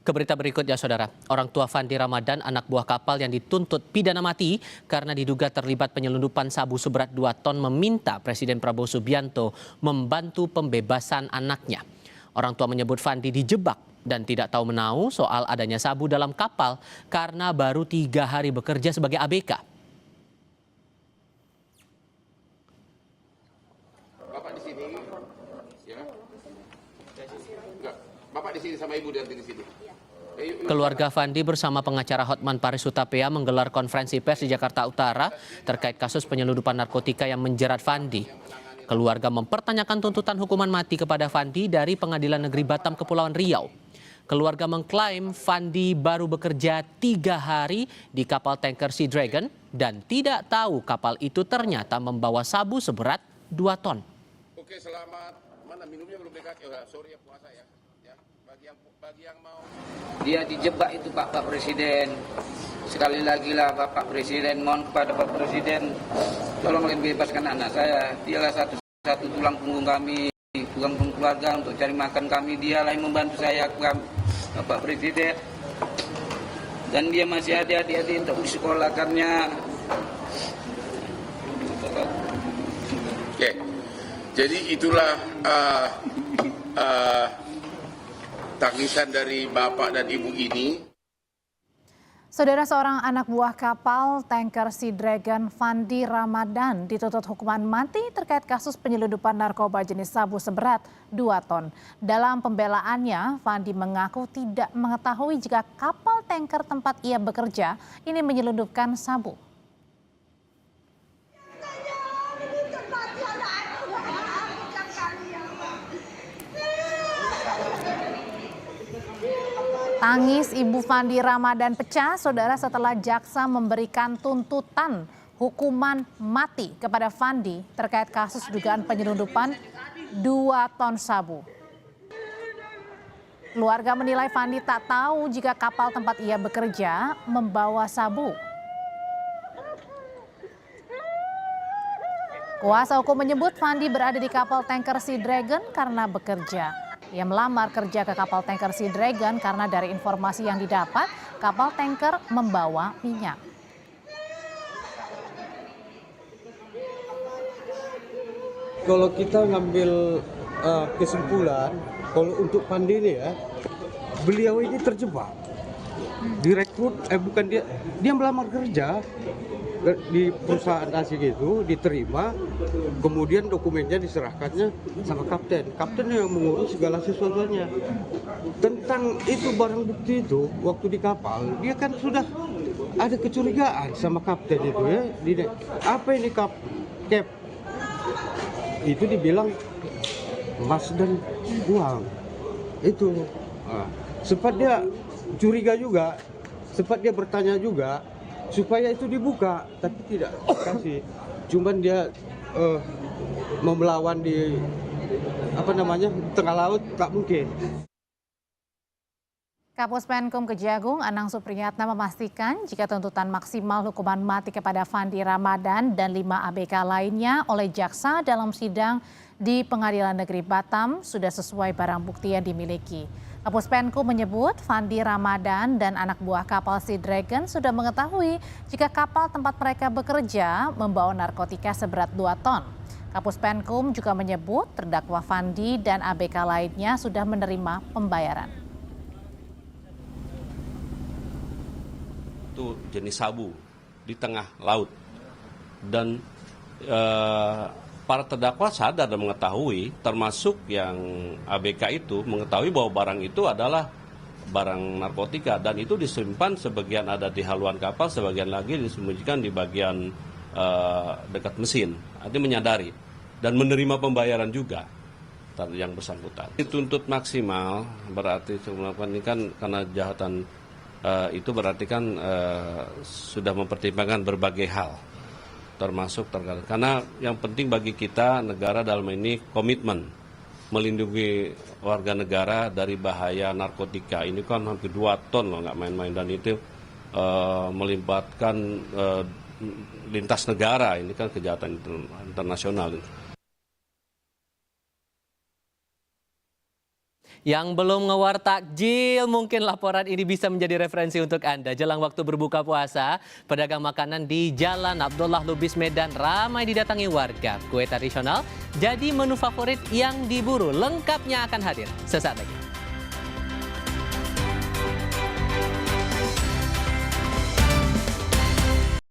Ke berita berikutnya, Saudara. Orang tua Fandi Ramadan, anak buah kapal yang dituntut pidana mati karena diduga terlibat penyelundupan sabu seberat 2 ton meminta Presiden Prabowo Subianto membantu pembebasan anaknya. Orang tua menyebut Fandi dijebak dan tidak tahu menahu soal adanya sabu dalam kapal karena baru 3 hari bekerja sebagai ABK. Bapak di sini, ya? Enggak, Bapak di sini sama Ibu nanti di sini. Keluarga Fandi bersama pengacara Hotman Paris Hutapea menggelar konferensi pers di Jakarta Utara terkait kasus penyelundupan narkotika yang menjerat Fandi. Keluarga mempertanyakan tuntutan hukuman mati kepada Fandi dari Pengadilan Negeri Batam Kepulauan Riau. Keluarga mengklaim Fandi baru bekerja 3 hari di kapal tanker Sea Dragon dan tidak tahu kapal itu ternyata membawa sabu seberat 2 ton. Oke, selamat. Mana minumnya belum dekat? Ya, sorry ya puasa ya. Bagi yang mau. Dia dijebak itu Pak Presiden. Sekali lagi lah Bapak Presiden, mohon kepada Pak Presiden, tolong bebaskan anak saya. Dialah satu tulang punggung kami, tulang punggung keluarga untuk cari makan kami. Dialah yang membantu saya, Bapak Presiden. Dan dia masih ada adik-adik untuk disekolahkannya. Oke, jadi itulah tangisan dari Bapak dan Ibu ini. Saudara, seorang anak buah kapal tanker Sea Dragon, Fandi Ramadan, dituntut hukuman mati terkait kasus penyelundupan narkoba jenis sabu seberat 2 ton. Dalam pembelaannya, Fandi mengaku tidak mengetahui jika kapal tanker tempat ia bekerja ini menyelundupkan sabu. Tangis Ibu Fandi Ramadan pecah, Saudara, setelah jaksa memberikan tuntutan hukuman mati kepada Fandi terkait kasus dugaan penyelundupan 2 ton sabu. Keluarga menilai Fandi tak tahu jika kapal tempat ia bekerja membawa sabu. Kuasa hukum menyebut Fandi berada di kapal tanker Sea Dragon karena bekerja. Ia melamar kerja ke kapal tanker Sea Dragon karena dari informasi yang didapat, kapal tanker membawa minyak. Kalau kita ngambil kesimpulan, kalau untuk Fandi ini ya, beliau ini terjebak. Direkrut, bukan dia melamar kerja di perusahaan asing itu, diterima, kemudian dokumennya diserahkannya sama kapten. Kapten yang mengurus segala sesuatunya. Tentang itu barang bukti itu, waktu di kapal, dia kan sudah ada kecurigaan sama kapten itu ya. Apa ini Cap? Itu dibilang emas dan uang. Itu. Sempat dia curiga juga, sempat dia bertanya juga, supaya itu dibuka, tapi tidak kasih. Cuman dia mau melawan di tengah laut, tak mungkin. Kapus Penkum Kejagung Anang Supriyatna memastikan jika tuntutan maksimal hukuman mati kepada Fandi Ramadan dan 5 ABK lainnya oleh jaksa dalam sidang di Pengadilan Negeri Batam sudah sesuai barang bukti yang dimiliki. Kapus Penkum menyebut Fandi Ramadan dan anak buah kapal Sea Dragon sudah mengetahui jika kapal tempat mereka bekerja membawa narkotika seberat 2 ton. Kapus Penkum juga menyebut terdakwa Fandi dan ABK lainnya sudah menerima pembayaran. Itu jenis sabu di tengah laut dan para terdakwa sadar dan mengetahui, termasuk yang ABK itu mengetahui bahwa barang itu adalah barang narkotika dan itu disimpan sebagian ada di haluan kapal, sebagian lagi disembunyikan di bagian dekat mesin. Artinya menyadari dan menerima pembayaran juga yang bersangkutan. Dituntut maksimal berarti melakukan ini kan karena kejahatan itu berarti kan sudah mempertimbangkan berbagai hal. Termasuk karena yang penting bagi kita negara dalam ini komitmen melindungi warga negara dari bahaya narkotika. Ini kan hampir 2 ton loh, nggak main-main, dan itu melibatkan lintas negara. Ini kan kejahatan internasional. Yang belum ngewar takjil, mungkin laporan ini bisa menjadi referensi untuk Anda. Jelang waktu berbuka puasa, pedagang makanan di Jalan Abdullah Lubis Medan ramai didatangi warga. Kue tradisional jadi menu favorit yang diburu. Lengkapnya akan hadir sesaat lagi.